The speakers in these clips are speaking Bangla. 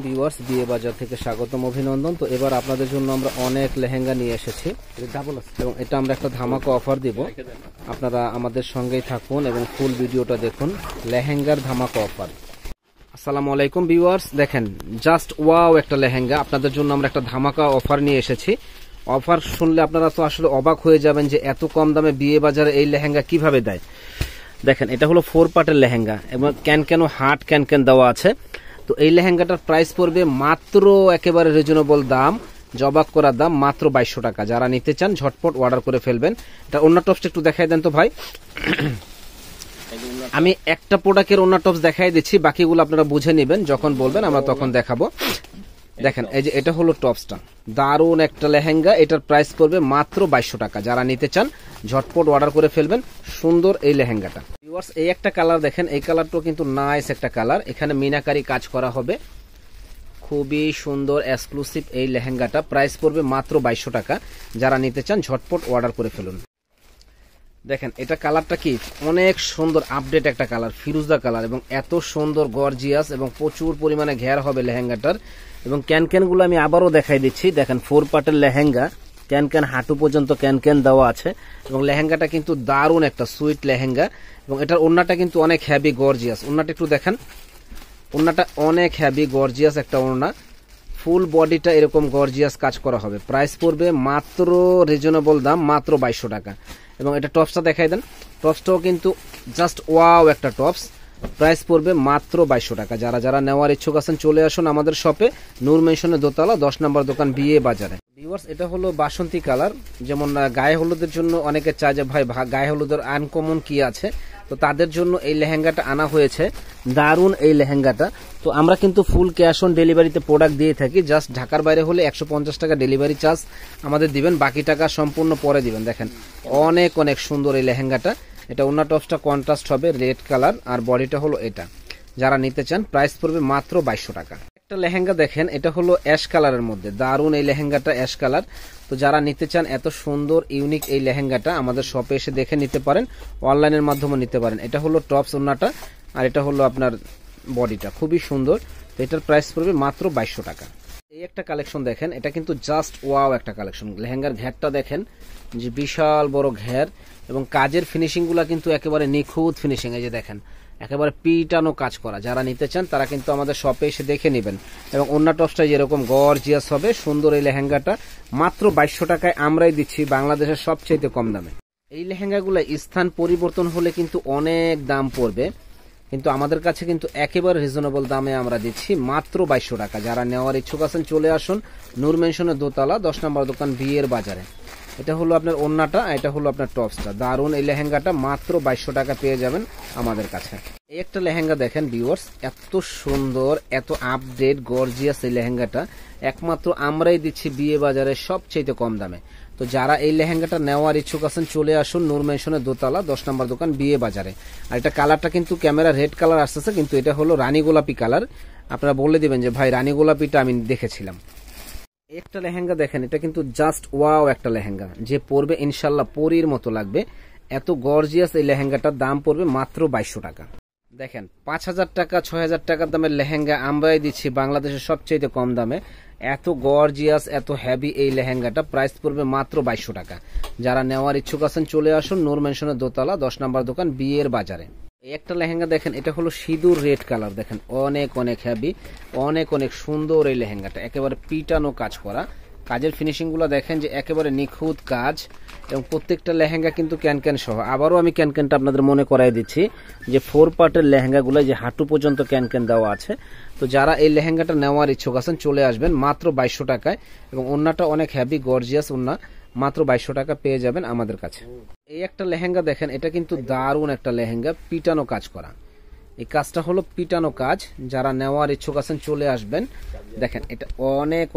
ভিউয়ার্স বিয়ে বাজার থেকে স্বাগতম অভিনন্দন। তো এবার আপনাদের জন্য আমরা অনেক লেহেঙ্গা নিয়ে এসেছি এবং এটা আমরা একটা ধামাকা অফার দিব। আপনারা আমাদের সঙ্গেই থাকুন এবং ফুল ভিডিওটা দেখুন। লেহেঙ্গার ধামাকা অফার। আসসালামু আলাইকুম ভিউয়ার্স, দেখেন জাস্ট ওয়াও একটা লেহেঙ্গা আপনাদের জন্য আমরা একটা ধামাকা অফার নিয়ে এসেছি। অফার শুনলে আপনারা তো আসলে অবাক হয়ে যাবেন যে এত কম দামে বিয়ে বাজারে এই লেহেঙ্গা কিভাবে দেয়। দেখেন এটা হলো 4 পার্টের লেহেঙ্গা এবং ক্যান হার্ট ক্যান দেওয়া আছে। তো এই লেহেঙ্গাটার প্রাইস পড়বে মাত্র একেবারে রিজনেবল দাম, জবাক করা দাম, মাত্র 2200 টাকা। যারা নিতে চান ঝটপট অর্ডার করে ফেলবেন। এটা ওন্না টপসটা একটু দেখাই দেন তো ভাই। আমি একটা প্রোডাক্টের ওন্না টপস দেখাই দিচ্ছি, বাকিগুলো আপনারা বুঝে নেবেন, যখন বলবেন আমরা তখন দেখাবো। দেখেন এই যে এটা হলো টপসটা, দারুণ একটা লেহেঙ্গা। এটার প্রাইস পড়বে মাত্র 2200 টাকা। যারা নিতে চান ঝটপট অর্ডার করে ফেলবেন। সুন্দর এই লেহেঙ্গাটা ভিউয়ার্স, এই একটা কালার দেখেন, এই কালারটাও কিন্তু নাইস একটা কালার। এখানে মিনাকারি কাজ করা হবে, খুবই সুন্দর এক্সক্লুসিভ এই লেহেঙ্গাটা। প্রাইস পড়বে মাত্র 2200 টাকা। যারা নিতে চান ঝটপট অর্ডার করে ফেলুন। দেখেন এটা কালারটা কি অনেক সুন্দর, আপডেট একটা কালার, ফিরোজা কালার, এবং এত সুন্দর গর্জিয়াস এবং প্রচুর পরিমাণে ঘের হবে লেহেঙ্গাটার। এবং ক্যানগুলো আমি আবারও দেখাই দিচ্ছি। দেখেন 4 পার্টের লেহেঙ্গা, ক্যান হাঁটু পর্যন্ত ক্যান দেওয়া আছে এবং লেহেঙ্গাটা কিন্তু দারুণ একটা সুইট লেহেঙ্গা। এবং এটার ওড়নাটা কিন্তু অনেক হ্যাভি গর্জিয়াস। ওড়নাটা একটু দেখেন, ওড়নাটা অনেক হ্যাভি গর্জিয়াস একটা ওড়না। ফুল বডিটা এরকম গর্জিয়াস কাজ করা হবে। প্রাইস পড়বে মাত্র রিজনেবল দাম, মাত্র 2200 টাকা। এবং এটা টপসটা দেখাই দেন, টপসটাও কিন্তু জাস্ট ওয়াও একটা টপস। প্রাইস পড়বে মাত্র 2200 টাকা। যারা নেওয়ার ইচ্ছুক আছেন চলে আসুন আমাদের শপে, নূর মেনশনের দোতলা 10 নম্বর দোকান, বিয়ে বাজারে। ভিউয়ার্স এটা হলো বাসন্তী কালার। যেমন গায়ে হলুদের জন্য অনেকে চায় যে ভাই গায়ে হলুদের আনকমন কি আছে, তো তাদের জন্য এই লেহেঙ্গাটা আনা হয়েছে। দারুণ এই লেহেঙ্গাটা। তো আমরা কিন্তু ফুল ক্যাশ অন ডেলিভারিতে প্রোডাক্ট দিয়ে থাকি। জাস্ট ঢাকার বাইরে হলে 150 টাকা ডেলিভারি চার্জ আমাদের দিবেন, বাকি টাকা সম্পূর্ণ পরে দিবেন। দেখেন অনেক সুন্দর এই লেহেঙ্গাটা। এটা ওন্না টপসটা কন্ট্রাস্ট হবে রেড কালার, আর বডিটা হলো এটা। যারা নিতে চান প্রাইস পড়বে মাত্র 2200 টাকা। একটা লেহেঙ্গা দেখেন, এটা হলো অ্যাশ কালারের মধ্যে, দারুণ এই লেহেঙ্গাটা অ্যাশ কালার। তো যারা নিতে চান এত সুন্দর ইউনিক এই লেহেঙ্গাটা আমাদের শপে এসে দেখে নিতে পারেন, অনলাইনের মাধ্যমে নিতে পারেন। এটা হলো টপস ওন্নাটা, আর এটা হলো আপনার বডিটা, খুবই সুন্দর। তো এটার প্রাইস পড়বে মাত্র 2200 টাকা। এই একটা কালেকশন দেখেন, এটা কিন্তু জাস্ট ওয়াও একটা কালেকশন। লেহেঙ্গার ঘেরটা দেখেন, যে বিশাল বড় ঘের, এবং কাজের ফিনিশিং গুলা কিন্তু একেবারে নিখুঁত ফিনিশিং। এই যে দেখেন একেবারে পিটানো কাজ করা। যারা নিতে চান তারা কিন্তু আমাদের শপে এসে দেখে নেবেন। এবং ওন্না টপসটা যেরকম গর্জিয়াস হবে, সুন্দর এই লেহেঙ্গাটা মাত্র 2200 টাকায় আমরাই দিচ্ছি বাংলাদেশের সবচেয়ে কম দামে। এই লেহেঙ্গাগুলো স্থান পরিবর্তন হলে কিন্তু অনেক দাম পড়বে, কিন্তু আমাদের কাছে কিন্তু একেবারে রিজনেবল দামে আমরা দিচ্ছি মাত্র 2200 টাকা। যারা নেওয়ার ইচ্ছুক আছেন চলে আসুন নূর মেনশনের দোতলা 10 নম্বর দোকান, বিয়ের বাজারে। এটা হলো আপনার ওন্নাটা, এটা হলো আপনার টপসটা। দারুণ এই লেহেঙ্গাটা মাত্র 2200 টাকা পেয়ে যাবেন আমাদের কাছে। এই একটা লেহেঙ্গা দেখেন ভিউয়ার্স, এত সুন্দর, এত আপডেট গর্জিয়াস এই লেহেঙ্গাটা একমাত্র আমরাই দিচ্ছি বিয়ে বাজারে সবচেয়ে কম দামে। তো যারা এই লেহেঙ্গাটা নেওয়ার ইচ্ছুক আছেন চলে আসুন নূর মেনশনের দোতলা 10 নম্বর দোকান, বিয়ে বাজারে। আর এটা কালারটা কিন্তু ক্যামেরা রেড কালার আসতেছে, কিন্তু এটা হলো রানী গোলাপি কালার। আপনারা বলে দিবেন যে ভাই রানী গোলাপিটা আমি দেখেছিলাম। একটা লেহেঙ্গা দেখেন, এটা কিন্তু জাস্ট ওয়াও একটা লেহেঙ্গা, যে পরবে ইনশাল্লাহ পরীর মতো লাগবে। এত গর্জিয়াস এই লেহেঙ্গাটার দাম পড়বে মাত্র 2200 টাকা। দেখেন 5000 টাকা 6000 টাকার দামের লেহেঙ্গা আমরাই দিচ্ছি বাংলাদেশের সবচেয়ে কম দামে। এত গর্জিয়াস, এত হ্যাভি এই লেহেঙ্গাটা প্রাইস পড়বে মাত্র 2200 টাকা। যারা নেওয়ার ইচ্ছুক আছেন চলে আসুন নূর মেনশনের দোতলা 10 নম্বর দোকান, বিয়ের বাজারে। এই একটা লেহেঙ্গা দেখেন, এটা হলো সিঁদুর রেড কালার। দেখেন অনেক হ্যাভি, অনেক সুন্দর এই লেহেঙ্গাটা, একেবারে পিটানো কাজ করা। কাজের ফিনিশিং গুলো দেখেন যে একেবারে নিখুঁত কাজ, এবং প্রত্যেকটা লেহেঙ্গা কিন্তু ক্যান সহ। আবারও আমি ক্যানটা আপনাদের মনে করাই দিচ্ছি যে 4 পার্টের লেহেঙ্গা গুলো যে হাঁটু পর্যন্ত ক্যান দেওয়া আছে। তো যারা এই লেহেঙ্গাটা নেওয়ার ইচ্ছুক আছেন চলে আসবেন মাত্র 2200 টাকায়। এবং ওন্নাটা অনেক হ্যাভি গর্জিয়াস ওন্না, মাত্র 2200 টাকা পেয়ে যাবেন আমাদের কাছে। এই একটা লেহেঙ্গা দেখেন, এটা কিন্তু দারুণ একটা লেহেঙ্গা, পিটানো কাজ করা। এই কাজটা হলো পিটানো কাজ। যারা নেওয়ার ইচ্ছুক আছেন চলে আসবেন। দেখেন এটা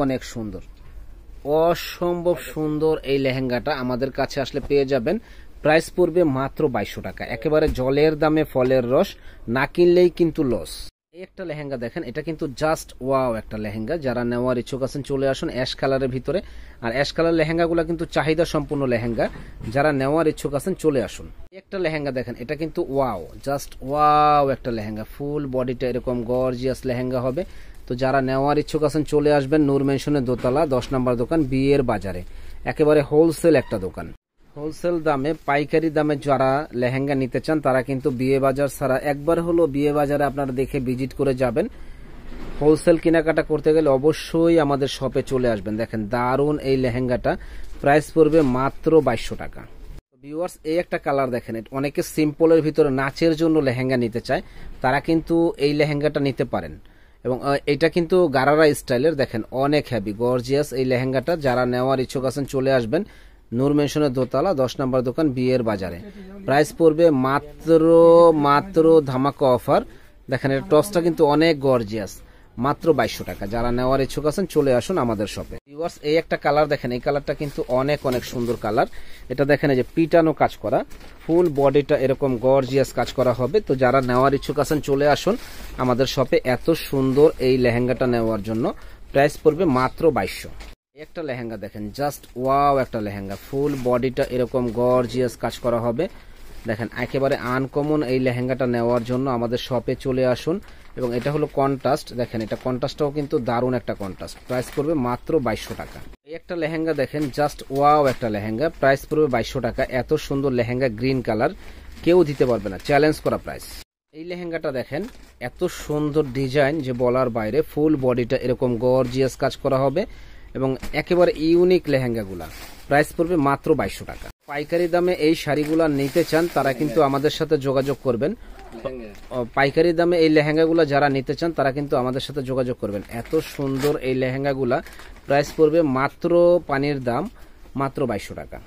অনেক সুন্দর, অসম্ভব সুন্দর এই লেহেঙ্গাটা আমাদের কাছে আসলে পেয়ে যাবেন। প্রাইস পড়বে মাত্র 2200 টাকা। একেবারে জলের দামে ফলের রস, না কিনলেই কিন্তু লস। এই একটা লেহেঙ্গা দেখেন, এটা কিন্তু জাস্ট ওয়াও একটা লেহেঙ্গা। যারা নেওয়ার ইচ্ছুক আছেন চলে আসুন অ্যাশ কালারের ভিতরে। আর অ্যাশ কালার লেহেঙ্গাগুলো কিন্তু চাহিদা সম্পূর্ণ লেহেঙ্গা। যারা নেওয়ার ইচ্ছুক আছেন চলে আসুন। একটা লেহেঙ্গা দেখেন, এটা কিন্তু ওয়াও, জাস্ট ওয়াও একটা লেহেঙ্গা। ফুল বডিটা এরকম গর্জিয়াস লেহেঙ্গা হবে। তো যারা নেওয়ার ইচ্ছুক আছেন চলে আসবেন নূর মেনশনের দোতলা 10 নম্বর দোকান বিয়ের বাজারে, একেবারে হোলসেল একটা দোকান। হোলসেল দামে পাইকারি দামে যারা লেহেঙ্গা নিতে চান তারা কিন্তু বিয়ে বাজার ছাড়া একবার হলো বিয়ে বাজারে আপনারা দেখে ভিজিট করে যাবেন। হোলসেল কেনাকাটা করতে গেলে অবশ্যই আমাদের শপে চলে আসবেন। দেখেন দারুন এই লেহেঙ্গাটা, প্রাইস পড়বে মাত্র 2200 টাকা। ভিউয়ার্স, এই একটা কালার দেখেন, অনেকে সিম্পলের ভিতরে নাচের জন্য লেহেঙ্গা নিতে চায়, তারা কিন্তু এই লেহেঙ্গাটা নিতে পারেন। এবং এটা কিন্তু গারারা স্টাইলের, দেখেন অনেক হেভি গর্জিয়াস এই লেহেঙ্গাটা। যারা নেওয়ার ইচ্ছুক আছেন চলে আসবেন নূর মেনশনের দোতলা 10 নম্বর দোকান বিয়ের বাজারে। প্রাইস পড়বে মাত্র ধামাকা অফার। দেখেন এর টপসটা কিন্তু অনেক গর্জিয়াস, মাত্র 2200 টাকা। যারা নেওয়ার ইচ্ছুক আছেন চলে আসুন আমাদের শপে। ভিউয়ার্স, এই একটা কালার দেখেন, এই কালারটা কিন্তু অনেক সুন্দর কালার। এটা দেখেন এই যে পিটানো কাজ করা, ফুল বডিটা এরকম গর্জিয়াস কাজ করা হবে। তো যারা নেওয়ার ইচ্ছুক আছেন চলে আসুন আমাদের শপে এত সুন্দর এই লেহেঙ্গাটা নেওয়ার জন্য। প্রাইস পড়বে মাত্র 2200। একটা লেহেঙ্গা দেখেন, জাস্ট ওয়াও একটা লেহেঙ্গা, ফুল বডিটা এরকম গর্জিয়াস কাজ করা হবে। দেখেন একেবারে আনকমন এই লেহেঙ্গাটা নেওয়ার জন্য আমাদের শপে চলে আসুন। এবং এটা হলো কন্ট্রাস্ট, দেখেন এটা কন্ট্রাস্টটাও কিন্তু দারুণ একটা কন্ট্রাস্ট। প্রাইস পড়বে মাত্র 2200 টাকা। এই একটা লেহেঙ্গা দেখেন, জাস্ট ওয়াও একটা লেহেঙ্গা, প্রাইস পড়বে 2200 টাকা। এত সুন্দর লেহেঙ্গা, গ্রিন কালার, কেউ দিতে পারবে না, চ্যালেঞ্জ করা প্রাইস। এই লেহেঙ্গাটা দেখেন, এত সুন্দর ডিজাইন যে বলার বাইরে, ফুল বডিটা এরকম গর্জিয়াস কাজ করা হবে এবং একেবারে ইউনিক লেহেঙ্গাগুলা। প্রাইস পড়বে মাত্র 2200 টাকা। পাইকারি দামে এই শাড়িগুলা নিতে চান তারা কিন্তু আমাদের সাথে যোগাযোগ করবেন। পাইকারি দামে এই লেহেঙ্গাগুলা যারা নিতে চান তারা কিন্তু আমাদের সাথে যোগাযোগ করবেন। এত সুন্দর এই লেহেঙ্গাগুলা, প্রাইস পড়বে মাত্র পানির দাম, মাত্র 2200 টাকা।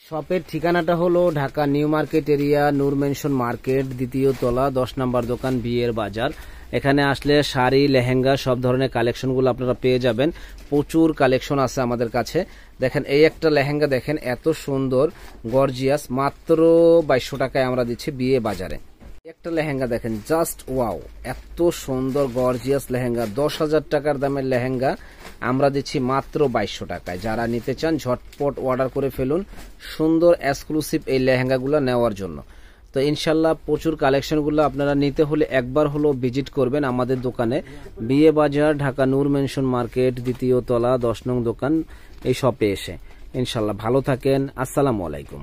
শপের ঠিকানাটা হলো ঢাকা নিউ মার্কেট এরিয়া, নূর মেনশন মার্কেট, দ্বিতীয় তলা, 10 নম্বর দোকান বিয়ের বাজার। এখানে আসলে শাড়ি, লেহেঙ্গা সব ধরনের কালেকশনগুলো আপনারা পেয়ে যাবেন। প্রচুর কালেকশন আছে আমাদের কাছে। দেখেন এই একটা লেহেঙ্গা দেখেন, এত সুন্দর গর্জিয়াস, মাত্র 2200 টাকায় আমরা দিচ্ছি বিয়ে বাজারে। একটা লেহেঙ্গা দেখেন, জাস্ট ওয়াও, এত সুন্দর গর্জিয়াস লেহেঙ্গা, 10,000 টাকার দামের লেহেঙ্গা আমরা দিচ্ছি মাত্র 2200 টাকায়। যারা নিতে চান ঝটপট অর্ডার করে ফেলুন সুন্দর এক্সক্লুসিভ এই লেহেঙ্গাগুলো নেওয়ার জন্য। তো ইনশাল্লাহ প্রচুর কালেকশনগুলো আপনারা নিতে হলে একবার হলো ভিজিট করবেন আমাদের দোকানে, বিয়ে বাজার, ঢাকা নূর মেনশন মার্কেট, দ্বিতীয় তলা, 10 নং দোকান, এই শপে এসে। ইনশাল্লাহ ভালো থাকেন, আসসালামু আলাইকুম।